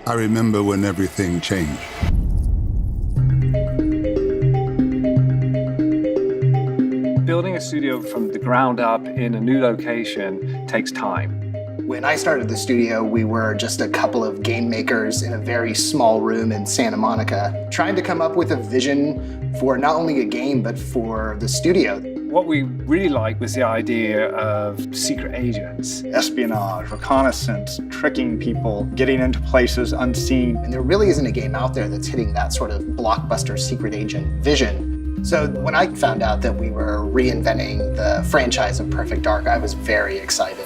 I remember when everything changed. Building a studio from the ground up in a new location takes time. When I started the studio, we were just a couple of game makers in a very small room in Santa Monica, trying to come up with a vision for not only a game, but for the studio. What we really liked was the idea of secret agents. Espionage, reconnaissance, tricking people, getting into places unseen. And there really isn't a game out there that's hitting that sort of blockbuster secret agent vision. So when I found out that we were reinventing the franchise of Perfect Dark, I was very excited.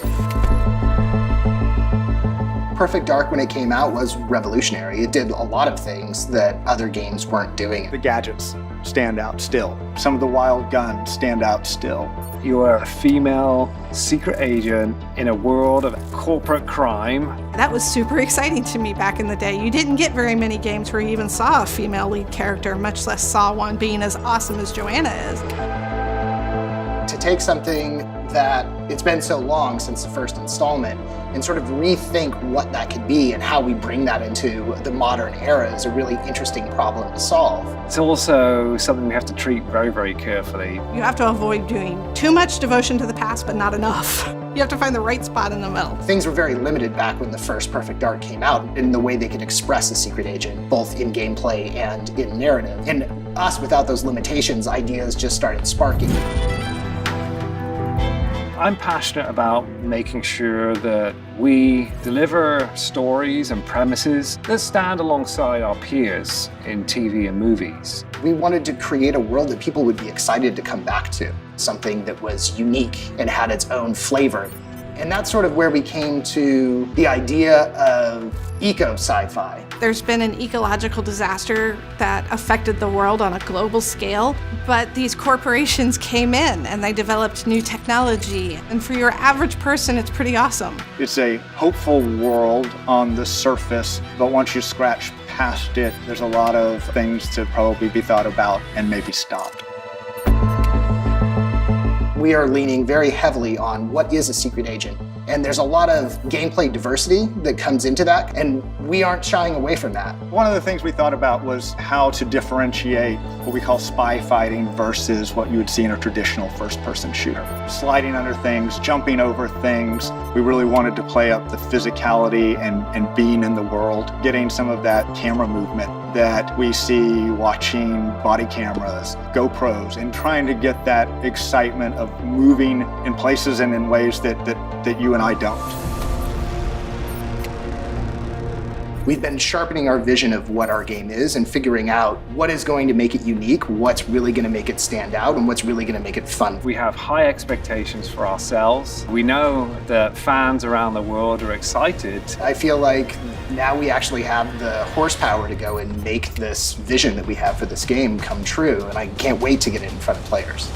Perfect Dark, when it came out, was revolutionary. It did a lot of things that other games weren't doing. The gadgets stand out still. Some of the wild guns stand out still. You are a female secret agent in a world of corporate crime. That was super exciting to me back in the day. You didn't get very many games where you even saw a female lead character, much less saw one being as awesome as Joanna is. To take something that it's been so long since the first installment and sort of rethink what that could be and how we bring that into the modern era is a really interesting problem to solve. It's also something we have to treat very, very carefully. You have to avoid doing too much devotion to the past, but not enough. You have to find the right spot in the middle. Things were very limited back when the first Perfect Dark came out in the way they could express a secret agent, both in gameplay and in narrative. And us, without those limitations, ideas just started sparking. I'm passionate about making sure that we deliver stories and premises that stand alongside our peers in TV and movies. We wanted to create a world that people would be excited to come back to, something that was unique and had its own flavor. And that's sort of where we came to the idea of eco-sci-fi. There's been an ecological disaster that affected the world on a global scale, but these corporations came in and they developed new technology. And for your average person, it's pretty awesome. It's a hopeful world on the surface, but once you scratch past it, there's a lot of things to probably be thought about and maybe stopped. We are leaning very heavily on what is a secret agent. And there's a lot of gameplay diversity that comes into that, and we aren't shying away from that. One of the things we thought about was how to differentiate what we call spy fighting versus what you would see in a traditional first-person shooter. Sliding under things, jumping over things. We really wanted to play up the physicality and being in the world, getting some of that camera movement that we see watching body cameras, GoPros, and trying to get that excitement of moving in places and in ways that you and I don't. We've been sharpening our vision of what our game is and figuring out what is going to make it unique, what's really going to make it stand out, and what's really going to make it fun. We have high expectations for ourselves. We know that fans around the world are excited. I feel like now we actually have the horsepower to go and make this vision that we have for this game come true, and I can't wait to get it in front of players.